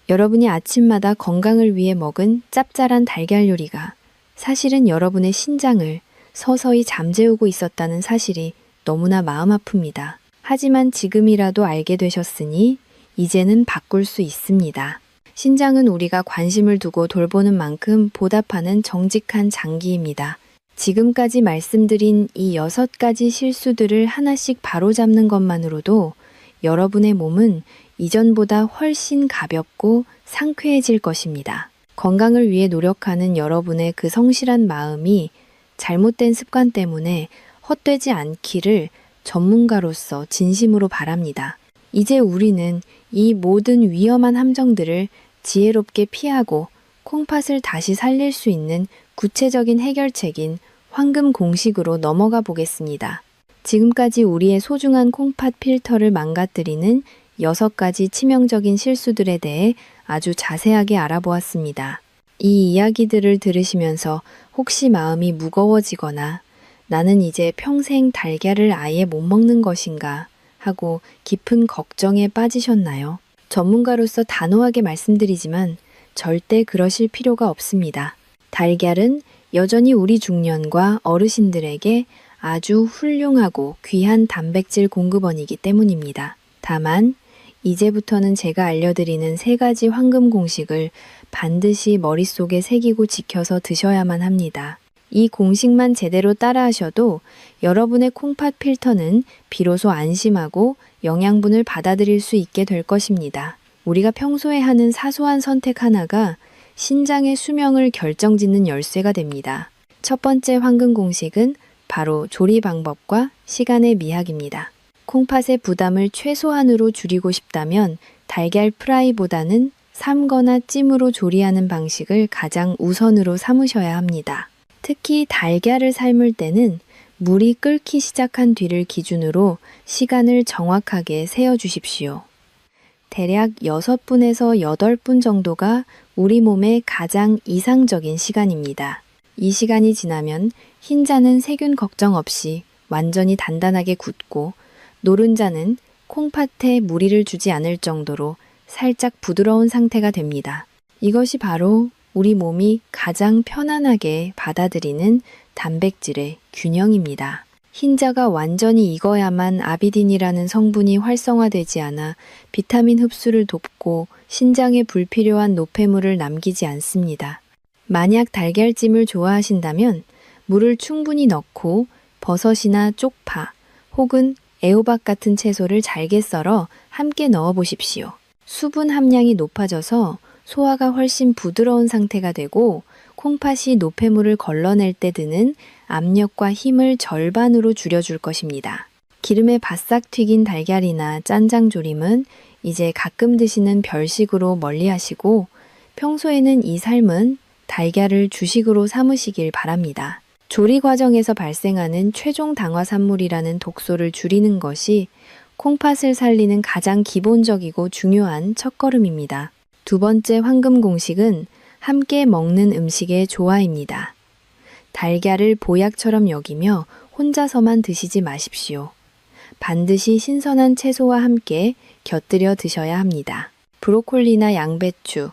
여러분이 아침마다 건강을 위해 먹은 짭짤한 달걀 요리가 사실은 여러분의 신장을 서서히 잠재우고 있었다는 사실이 너무나 마음 아픕니다. 하지만 지금이라도 알게 되셨으니 이제는 바꿀 수 있습니다. 신장은 우리가 관심을 두고 돌보는 만큼 보답하는 정직한 장기입니다. 지금까지 말씀드린 이 6가지 실수들을 하나씩 바로잡는 것만으로도 여러분의 몸은 이전보다 훨씬 가볍고 상쾌해질 것입니다. 건강을 위해 노력하는 여러분의 그 성실한 마음이 잘못된 습관 때문에 헛되지 않기를 전문가로서 진심으로 바랍니다. 이제 우리는 이 모든 위험한 함정들을 지혜롭게 피하고 콩팥을 다시 살릴 수 있는 구체적인 해결책인 황금 공식으로 넘어가 보겠습니다. 지금까지 우리의 소중한 콩팥 필터를 망가뜨리는 6가지 치명적인 실수들에 대해 아주 자세하게 알아보았습니다. 이 이야기들을 들으시면서 혹시 마음이 무거워지거나 나는 이제 평생 달걀을 아예 못 먹는 것인가 하고 깊은 걱정에 빠지셨나요? 전문가로서 단호하게 말씀드리지만 절대 그러실 필요가 없습니다. 달걀은 여전히 우리 중년과 어르신들에게 아주 훌륭하고 귀한 단백질 공급원이기 때문입니다. 다만 이제부터는 제가 알려드리는 3가지 황금 공식을 반드시 머릿속에 새기고 지켜서 드셔야만 합니다. 이 공식만 제대로 따라하셔도 여러분의 콩팥 필터는 비로소 안심하고 영양분을 받아들일 수 있게 될 것입니다. 우리가 평소에 하는 사소한 선택 하나가 신장의 수명을 결정짓는 열쇠가 됩니다. 첫 번째 황금 공식은 바로 조리 방법과 시간의 미학입니다. 콩팥의 부담을 최소한으로 줄이고 싶다면 달걀 프라이보다는 삶거나 찜으로 조리하는 방식을 가장 우선으로 삼으셔야 합니다. 특히 달걀을 삶을 때는 물이 끓기 시작한 뒤를 기준으로 시간을 정확하게 세어주십시오. 대략 6분에서 8분 정도가 우리 몸의 가장 이상적인 시간입니다. 이 시간이 지나면 흰자는 세균 걱정 없이 완전히 단단하게 굳고 노른자는 콩팥에 무리를 주지 않을 정도로 살짝 부드러운 상태가 됩니다. 이것이 바로 우리 몸이 가장 편안하게 받아들이는 단백질의 균형입니다. 흰자가 완전히 익어야만 아비딘이라는 성분이 활성화되지 않아 비타민 흡수를 돕고 신장에 불필요한 노폐물을 남기지 않습니다. 만약 달걀찜을 좋아하신다면 물을 충분히 넣고 버섯이나 쪽파 혹은 애호박 같은 채소를 잘게 썰어 함께 넣어 보십시오. 수분 함량이 높아져서 소화가 훨씬 부드러운 상태가 되고 콩팥이 노폐물을 걸러낼 때 드는 압력과 힘을 절반으로 줄여줄 것입니다. 기름에 바싹 튀긴 달걀이나 짠장조림은 이제 가끔 드시는 별식으로 멀리하시고 평소에는 이 삶은 달걀을 주식으로 삼으시길 바랍니다. 조리 과정에서 발생하는 최종 당화산물이라는 독소를 줄이는 것이 콩팥을 살리는 가장 기본적이고 중요한 첫걸음입니다. 두 번째 황금 공식은 함께 먹는 음식의 조화입니다. 달걀을 보약처럼 여기며 혼자서만 드시지 마십시오. 반드시 신선한 채소와 함께 곁들여 드셔야 합니다. 브로콜리나 양배추,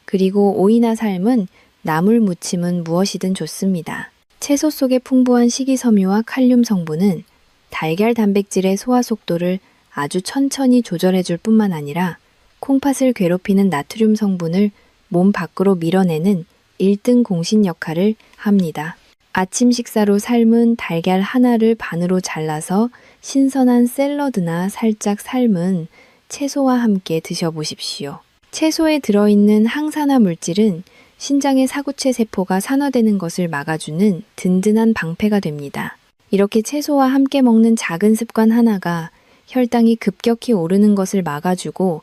그리고 오이나 삶은 나물 무침은 무엇이든 좋습니다. 채소 속의 풍부한 식이섬유와 칼륨 성분은 달걀 단백질의 소화 속도를 아주 천천히 조절해줄 뿐만 아니라 콩팥을 괴롭히는 나트륨 성분을 몸 밖으로 밀어내는 1등 공신 역할을 합니다. 아침 식사로 삶은 달걀 하나를 반으로 잘라서 신선한 샐러드나 살짝 삶은 채소와 함께 드셔보십시오. 채소에 들어있는 항산화 물질은 신장의 사구체 세포가 산화되는 것을 막아주는 든든한 방패가 됩니다. 이렇게 채소와 함께 먹는 작은 습관 하나가 혈당이 급격히 오르는 것을 막아주고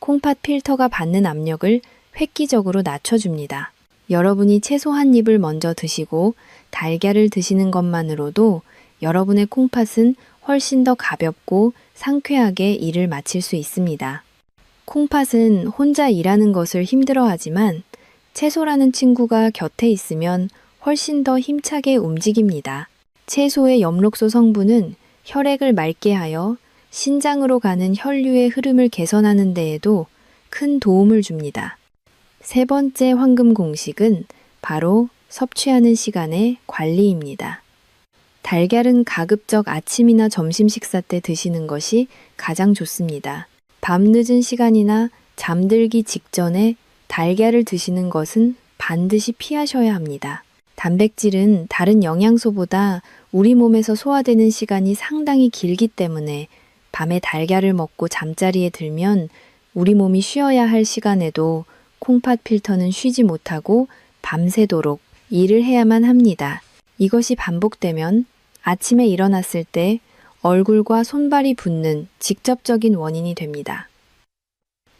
콩팥 필터가 받는 압력을 획기적으로 낮춰줍니다. 여러분이 채소 한 입을 먼저 드시고 달걀을 드시는 것만으로도 여러분의 콩팥은 훨씬 더 가볍고 상쾌하게 일을 마칠 수 있습니다. 콩팥은 혼자 일하는 것을 힘들어하지만 채소라는 친구가 곁에 있으면 훨씬 더 힘차게 움직입니다. 채소의 엽록소 성분은 혈액을 맑게 하여 신장으로 가는 혈류의 흐름을 개선하는 데에도 큰 도움을 줍니다. 세 번째 황금 공식은 바로 섭취하는 시간의 관리입니다. 달걀은 가급적 아침이나 점심 식사 때 드시는 것이 가장 좋습니다. 밤늦은 시간이나 잠들기 직전에 달걀을 드시는 것은 반드시 피하셔야 합니다. 단백질은 다른 영양소보다 우리 몸에서 소화되는 시간이 상당히 길기 때문에 밤에 달걀을 먹고 잠자리에 들면 우리 몸이 쉬어야 할 시간에도 콩팥 필터는 쉬지 못하고 밤새도록 일을 해야만 합니다. 이것이 반복되면 아침에 일어났을 때 얼굴과 손발이 붓는 직접적인 원인이 됩니다.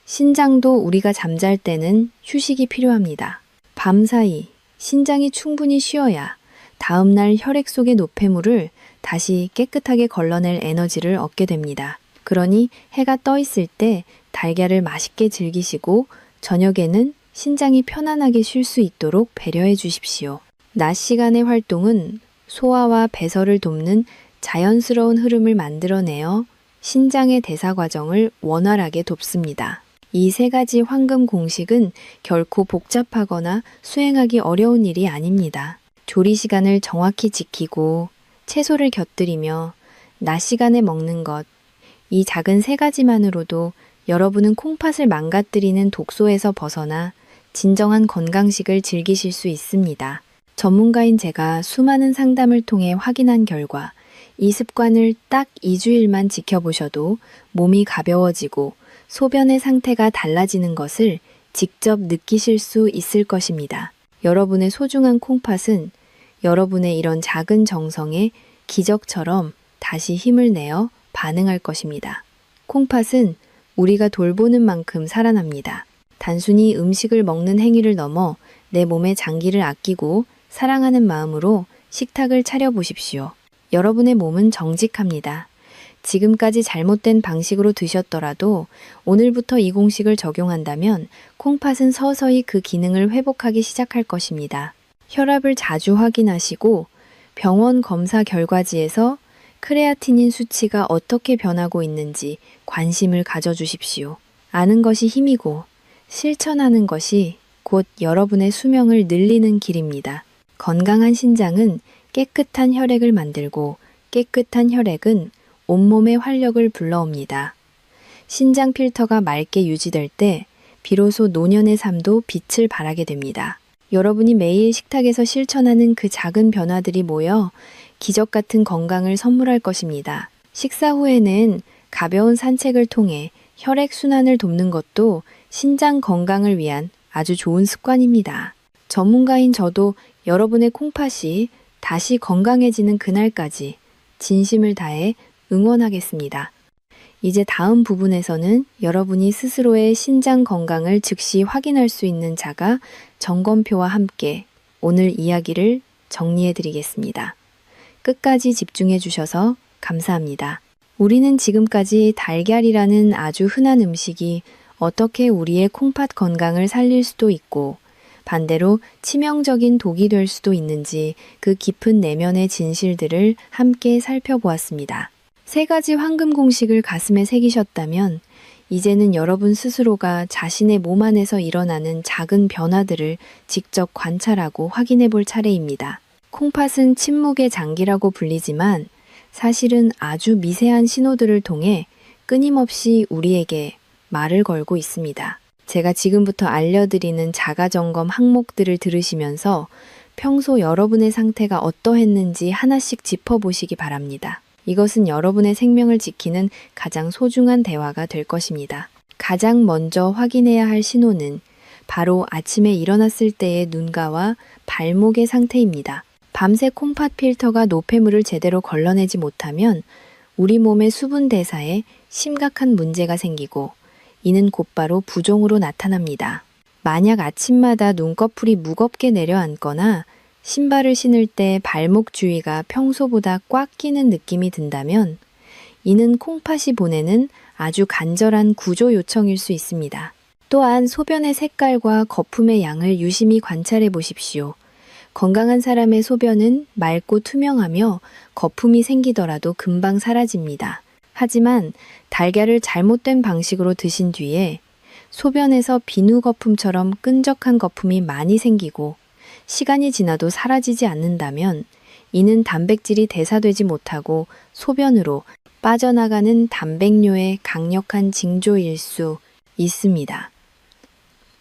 신장도 우리가 잠잘 때는 휴식이 필요합니다. 밤사이 신장이 충분히 쉬어야 다음날 혈액 속의 노폐물을 다시 깨끗하게 걸러낼 에너지를 얻게 됩니다. 그러니 해가 떠 있을 때 달걀을 맛있게 즐기시고 저녁에는 신장이 편안하게 쉴 수 있도록 배려해 주십시오. 낮 시간의 활동은 소화와 배설을 돕는 자연스러운 흐름을 만들어내어 신장의 대사 과정을 원활하게 돕습니다. 이 세 가지 황금 공식은 결코 복잡하거나 수행하기 어려운 일이 아닙니다. 조리 시간을 정확히 지키고 채소를 곁들이며 낮 시간에 먹는 것, 이 작은 세 가지만으로도 여러분은 콩팥을 망가뜨리는 독소에서 벗어나 진정한 건강식을 즐기실 수 있습니다. 전문가인 제가 수많은 상담을 통해 확인한 결과 이 습관을 딱 2주일만 지켜보셔도 몸이 가벼워지고 소변의 상태가 달라지는 것을 직접 느끼실 수 있을 것입니다. 여러분의 소중한 콩팥은 여러분의 이런 작은 정성에 기적처럼 다시 힘을 내어 반응할 것입니다. 콩팥은 우리가 돌보는 만큼 살아납니다. 단순히 음식을 먹는 행위를 넘어 내 몸의 장기를 아끼고 사랑하는 마음으로 식탁을 차려보십시오. 여러분의 몸은 정직합니다. 지금까지 잘못된 방식으로 드셨더라도 오늘부터 이 공식을 적용한다면 콩팥은 서서히 그 기능을 회복하기 시작할 것입니다. 혈압을 자주 확인하시고 병원 검사 결과지에서 크레아티닌 수치가 어떻게 변하고 있는지 관심을 가져주십시오. 아는 것이 힘이고 실천하는 것이 곧 여러분의 수명을 늘리는 길입니다. 건강한 신장은 깨끗한 혈액을 만들고 깨끗한 혈액은 온몸의 활력을 불러옵니다. 신장 필터가 맑게 유지될 때 비로소 노년의 삶도 빛을 발하게 됩니다. 여러분이 매일 식탁에서 실천하는 그 작은 변화들이 모여 기적 같은 건강을 선물할 것입니다. 식사 후에는 가벼운 산책을 통해 혈액 순환을 돕는 것도 신장 건강을 위한 아주 좋은 습관입니다. 전문가인 저도 여러분의 콩팥이 다시 건강해지는 그날까지 진심을 다해 응원하겠습니다. 이제 다음 부분에서는 여러분이 스스로의 신장 건강을 즉시 확인할 수 있는 자가 점검표와 함께 오늘 이야기를 정리해 드리겠습니다. 끝까지 집중해 주셔서 감사합니다. 우리는 지금까지 달걀이라는 아주 흔한 음식이 어떻게 우리의 콩팥 건강을 살릴 수도 있고 반대로 치명적인 독이 될 수도 있는지 그 깊은 내면의 진실들을 함께 살펴보았습니다. 세 가지 황금 공식을 가슴에 새기셨다면 이제는 여러분 스스로가 자신의 몸 안에서 일어나는 작은 변화들을 직접 관찰하고 확인해 볼 차례입니다. 콩팥은 침묵의 장기라고 불리지만 사실은 아주 미세한 신호들을 통해 끊임없이 우리에게 말을 걸고 있습니다. 제가 지금부터 알려드리는 자가점검 항목들을 들으시면서 평소 여러분의 상태가 어떠했는지 하나씩 짚어보시기 바랍니다. 이것은 여러분의 생명을 지키는 가장 소중한 대화가 될 것입니다. 가장 먼저 확인해야 할 신호는 바로 아침에 일어났을 때의 눈가와 발목의 상태입니다. 밤새 콩팥 필터가 노폐물을 제대로 걸러내지 못하면 우리 몸의 수분 대사에 심각한 문제가 생기고 이는 곧바로 부종으로 나타납니다. 만약 아침마다 눈꺼풀이 무겁게 내려앉거나 신발을 신을 때 발목 주위가 평소보다 꽉 끼는 느낌이 든다면 이는 콩팥이 보내는 아주 간절한 구조 요청일 수 있습니다. 또한 소변의 색깔과 거품의 양을 유심히 관찰해 보십시오. 건강한 사람의 소변은 맑고 투명하며 거품이 생기더라도 금방 사라집니다. 하지만 달걀을 잘못된 방식으로 드신 뒤에 소변에서 비누 거품처럼 끈적한 거품이 많이 생기고 시간이 지나도 사라지지 않는다면 이는 단백질이 대사되지 못하고 소변으로 빠져나가는 단백뇨의 강력한 징조일 수 있습니다.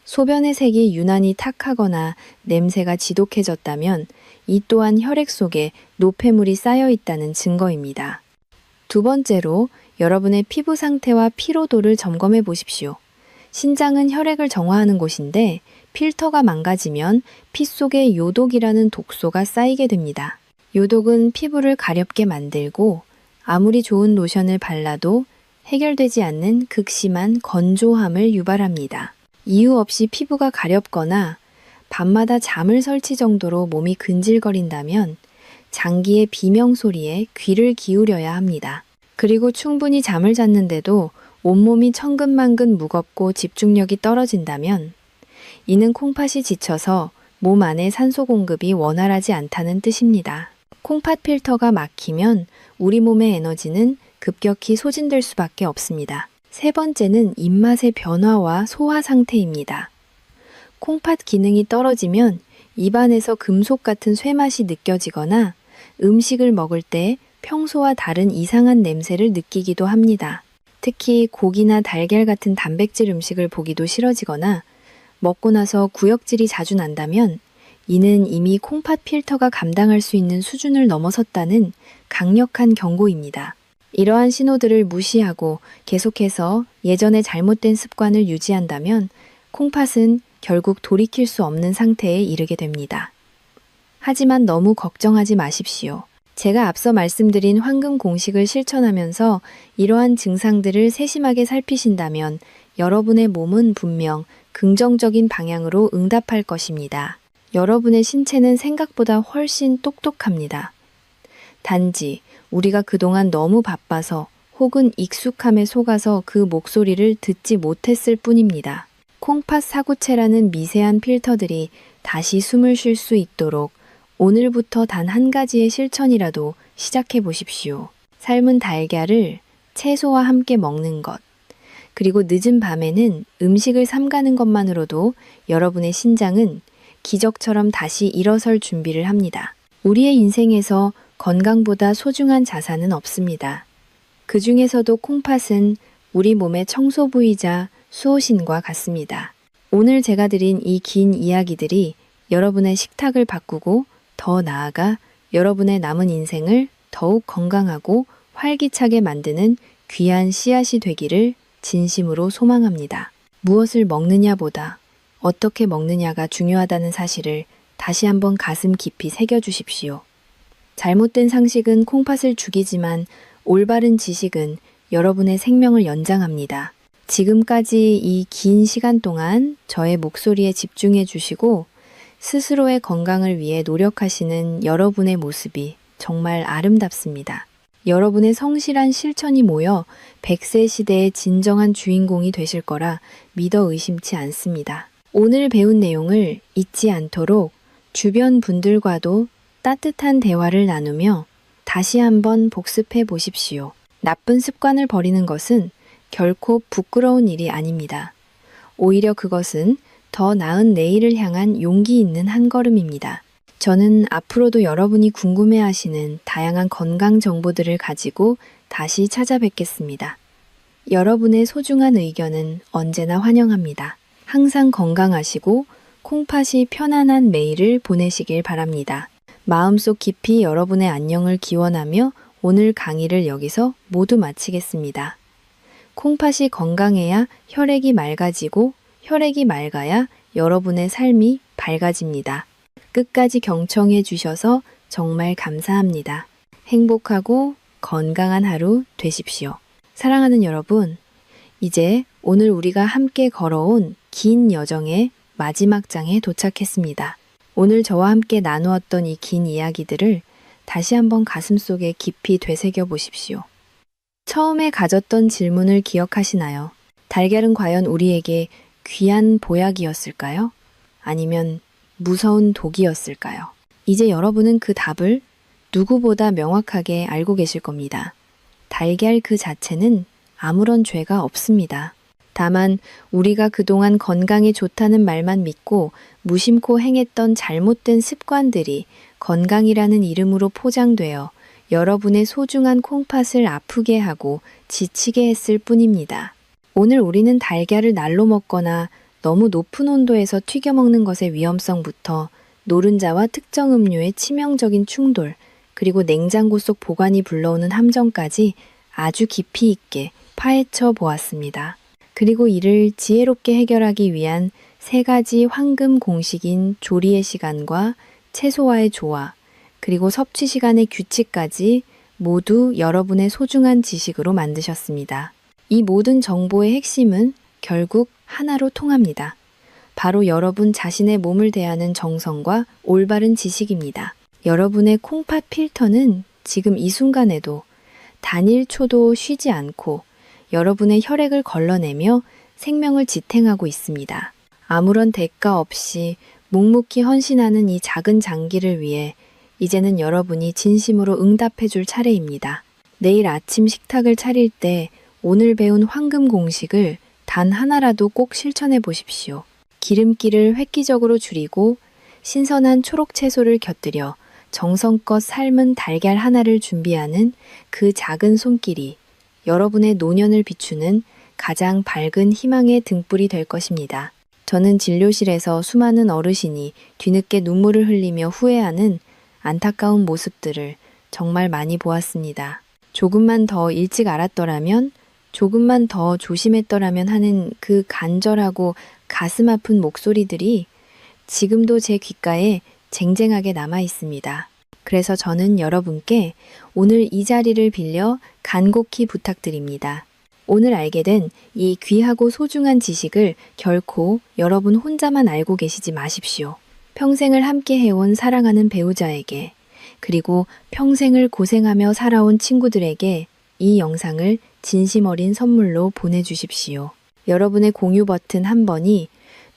소변의 색이 유난히 탁하거나 냄새가 지독해졌다면 이 또한 혈액 속에 노폐물이 쌓여 있다는 증거입니다. 두 번째로 여러분의 피부 상태와 피로도를 점검해 보십시오. 신장은 혈액을 정화하는 곳인데 필터가 망가지면 피 속에 요독이라는 독소가 쌓이게 됩니다. 요독은 피부를 가렵게 만들고 아무리 좋은 로션을 발라도 해결되지 않는 극심한 건조함을 유발합니다. 이유 없이 피부가 가렵거나 밤마다 잠을 설치 정도로 몸이 근질거린다면 장기의 비명 소리에 귀를 기울여야 합니다. 그리고 충분히 잠을 잤는데도 온몸이 천근만근 무겁고 집중력이 떨어진다면 이는 콩팥이 지쳐서 몸 안에 산소 공급이 원활하지 않다는 뜻입니다. 콩팥 필터가 막히면 우리 몸의 에너지는 급격히 소진될 수밖에 없습니다. 세 번째는 입맛의 변화와 소화 상태입니다. 콩팥 기능이 떨어지면 입안에서 금속 같은 쇠맛이 느껴지거나 음식을 먹을 때 평소와 다른 이상한 냄새를 느끼기도 합니다. 특히 고기나 달걀 같은 단백질 음식을 보기도 싫어지거나 먹고 나서 구역질이 자주 난다면 이는 이미 콩팥 필터가 감당할 수 있는 수준을 넘어섰다는 강력한 경고입니다. 이러한 신호들을 무시하고 계속해서 예전의 잘못된 습관을 유지한다면 콩팥은 결국 돌이킬 수 없는 상태에 이르게 됩니다. 하지만 너무 걱정하지 마십시오. 제가 앞서 말씀드린 황금 공식을 실천하면서 이러한 증상들을 세심하게 살피신다면 여러분의 몸은 분명 긍정적인 방향으로 응답할 것입니다. 여러분의 신체는 생각보다 훨씬 똑똑합니다. 단지 우리가 그동안 너무 바빠서 혹은 익숙함에 속아서 그 목소리를 듣지 못했을 뿐입니다. 콩팥 사구체라는 미세한 필터들이 다시 숨을 쉴 수 있도록 오늘부터 단 한 가지의 실천이라도 시작해 보십시오. 삶은 달걀을 채소와 함께 먹는 것, 그리고 늦은 밤에는 음식을 삼가는 것만으로도 여러분의 신장은 기적처럼 다시 일어설 준비를 합니다. 우리의 인생에서 건강보다 소중한 자산은 없습니다. 그 중에서도 콩팥은 우리 몸의 청소부이자 수호신과 같습니다. 오늘 제가 드린 이 긴 이야기들이 여러분의 식탁을 바꾸고 더 나아가 여러분의 남은 인생을 더욱 건강하고 활기차게 만드는 귀한 씨앗이 되기를 진심으로 소망합니다. 무엇을 먹느냐보다 어떻게 먹느냐가 중요하다는 사실을 다시 한번 가슴 깊이 새겨주십시오. 잘못된 상식은 콩팥을 죽이지만 올바른 지식은 여러분의 생명을 연장합니다. 지금까지 이 긴 시간 동안 저의 목소리에 집중해 주시고 스스로의 건강을 위해 노력하시는 여러분의 모습이 정말 아름답습니다. 여러분의 성실한 실천이 모여 100세 시대의 진정한 주인공이 되실 거라 믿어 의심치 않습니다. 오늘 배운 내용을 잊지 않도록 주변 분들과도 따뜻한 대화를 나누며 다시 한번 복습해 보십시오. 나쁜 습관을 버리는 것은 결코 부끄러운 일이 아닙니다. 오히려 그것은 더 나은 내일을 향한 용기 있는 한 걸음입니다. 저는 앞으로도 여러분이 궁금해하시는 다양한 건강 정보들을 가지고 다시 찾아뵙겠습니다. 여러분의 소중한 의견은 언제나 환영합니다. 항상 건강하시고 콩팥이 편안한 매일을 보내시길 바랍니다. 마음속 깊이 여러분의 안녕을 기원하며 오늘 강의를 여기서 모두 마치겠습니다. 콩팥이 건강해야 혈액이 맑아지고 혈액이 맑아야 여러분의 삶이 밝아집니다. 끝까지 경청해 주셔서 정말 감사합니다. 행복하고 건강한 하루 되십시오. 사랑하는 여러분, 이제 오늘 우리가 함께 걸어온 긴 여정의 마지막 장에 도착했습니다. 오늘 저와 함께 나누었던 이 긴 이야기들을 다시 한번 가슴속에 깊이 되새겨 보십시오. 처음에 가졌던 질문을 기억하시나요? 달걀은 과연 우리에게 귀한 보약이었을까요? 아니면 무서운 독이었을까요? 이제 여러분은 그 답을 누구보다 명확하게 알고 계실 겁니다. 달걀 그 자체는 아무런 죄가 없습니다. 다만 우리가 그동안 건강에 좋다는 말만 믿고 무심코 행했던 잘못된 습관들이 건강이라는 이름으로 포장되어 여러분의 소중한 콩팥을 아프게 하고 지치게 했을 뿐입니다. 오늘 우리는 달걀을 날로 먹거나 너무 높은 온도에서 튀겨 먹는 것의 위험성부터 노른자와 특정 음료의 치명적인 충돌, 그리고 냉장고 속 보관이 불러오는 함정까지 아주 깊이 있게 파헤쳐 보았습니다. 그리고 이를 지혜롭게 해결하기 위한 3가지 황금 공식인 조리의 시간과 채소와의 조화, 그리고 섭취 시간의 규칙까지 모두 여러분의 소중한 지식으로 만드셨습니다. 이 모든 정보의 핵심은 결국 하나로 통합니다. 바로 여러분 자신의 몸을 대하는 정성과 올바른 지식입니다. 여러분의 콩팥 필터는 지금 이 순간에도 단 1초도 쉬지 않고 여러분의 혈액을 걸러내며 생명을 지탱하고 있습니다. 아무런 대가 없이 묵묵히 헌신하는 이 작은 장기를 위해 이제는 여러분이 진심으로 응답해 줄 차례입니다. 내일 아침 식탁을 차릴 때 오늘 배운 황금 공식을 단 하나라도 꼭 실천해 보십시오. 기름기를 획기적으로 줄이고 신선한 초록 채소를 곁들여 정성껏 삶은 달걀 하나를 준비하는 그 작은 손길이 여러분의 노년을 비추는 가장 밝은 희망의 등불이 될 것입니다. 저는 진료실에서 수많은 어르신이 뒤늦게 눈물을 흘리며 후회하는 안타까운 모습들을 정말 많이 보았습니다. 조금만 더 일찍 알았더라면, 조금만 더 조심했더라면 하는 그 간절하고 가슴 아픈 목소리들이 지금도 제 귓가에 쟁쟁하게 남아 있습니다. 그래서 저는 여러분께 오늘 이 자리를 빌려 간곡히 부탁드립니다. 오늘 알게 된 이 귀하고 소중한 지식을 결코 여러분 혼자만 알고 계시지 마십시오. 평생을 함께 해온 사랑하는 배우자에게, 그리고 평생을 고생하며 살아온 친구들에게 이 영상을 진심 어린 선물로 보내주십시오. 여러분의 공유 버튼 한 번이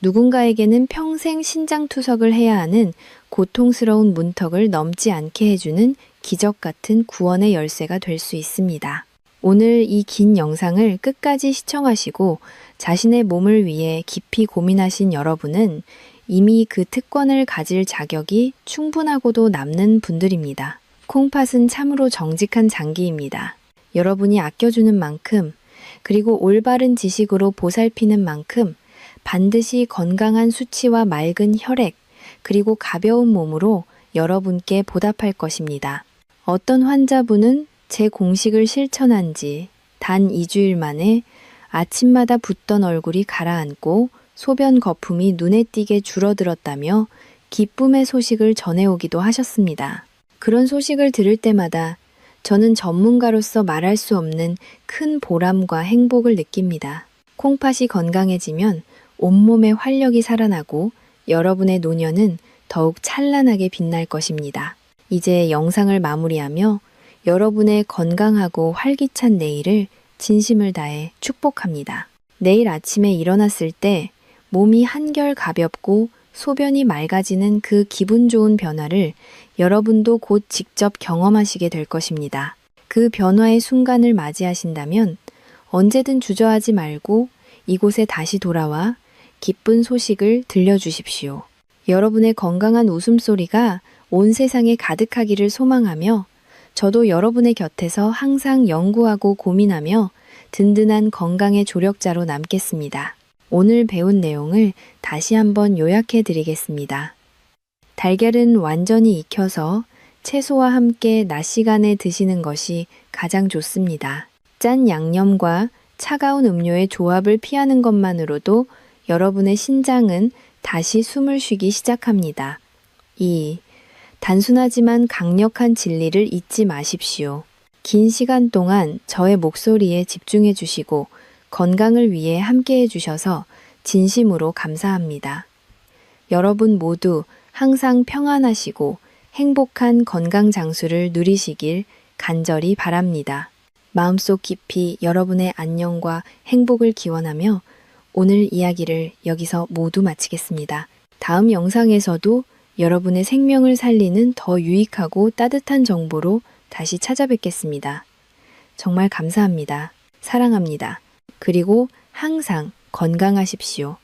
누군가에게는 평생 신장투석을 해야 하는 고통스러운 문턱을 넘지 않게 해주는 기적 같은 구원의 열쇠가 될 수 있습니다. 오늘 이 긴 영상을 끝까지 시청하시고 자신의 몸을 위해 깊이 고민하신 여러분은 이미 그 특권을 가질 자격이 충분하고도 남는 분들입니다. 콩팥은 참으로 정직한 장기입니다. 여러분이 아껴주는 만큼, 그리고 올바른 지식으로 보살피는 만큼 반드시 건강한 수치와 맑은 혈액, 그리고 가벼운 몸으로 여러분께 보답할 것입니다. 어떤 환자분은 제 공식을 실천한 지 단 2주일 만에 아침마다 붓던 얼굴이 가라앉고 소변 거품이 눈에 띄게 줄어들었다며 기쁨의 소식을 전해오기도 하셨습니다. 그런 소식을 들을 때마다 저는 전문가로서 말할 수 없는 큰 보람과 행복을 느낍니다. 콩팥이 건강해지면 온몸에 활력이 살아나고 여러분의 노년은 더욱 찬란하게 빛날 것입니다. 이제 영상을 마무리하며 여러분의 건강하고 활기찬 내일을 진심을 다해 축복합니다. 내일 아침에 일어났을 때 몸이 한결 가볍고 소변이 맑아지는 그 기분 좋은 변화를 여러분도 곧 직접 경험하시게 될 것입니다. 그 변화의 순간을 맞이하신다면 언제든 주저하지 말고 이곳에 다시 돌아와 기쁜 소식을 들려주십시오. 여러분의 건강한 웃음소리가 온 세상에 가득하기를 소망하며 저도 여러분의 곁에서 항상 연구하고 고민하며 든든한 건강의 조력자로 남겠습니다. 오늘 배운 내용을 다시 한번 요약해 드리겠습니다. 달걀은 완전히 익혀서 채소와 함께 낮 시간에 드시는 것이 가장 좋습니다. 짠 양념과 차가운 음료의 조합을 피하는 것만으로도 여러분의 신장은 다시 숨을 쉬기 시작합니다. 2. 단순하지만 강력한 진리를 잊지 마십시오. 긴 시간 동안 저의 목소리에 집중해 주시고 건강을 위해 함께 해주셔서 진심으로 감사합니다. 여러분 모두 항상 평안하시고 행복한 건강 장수를 누리시길 간절히 바랍니다. 마음속 깊이 여러분의 안녕과 행복을 기원하며 오늘 이야기를 여기서 모두 마치겠습니다. 다음 영상에서도 여러분의 생명을 살리는 더 유익하고 따뜻한 정보로 다시 찾아뵙겠습니다. 정말 감사합니다. 사랑합니다. 그리고 항상 건강하십시오.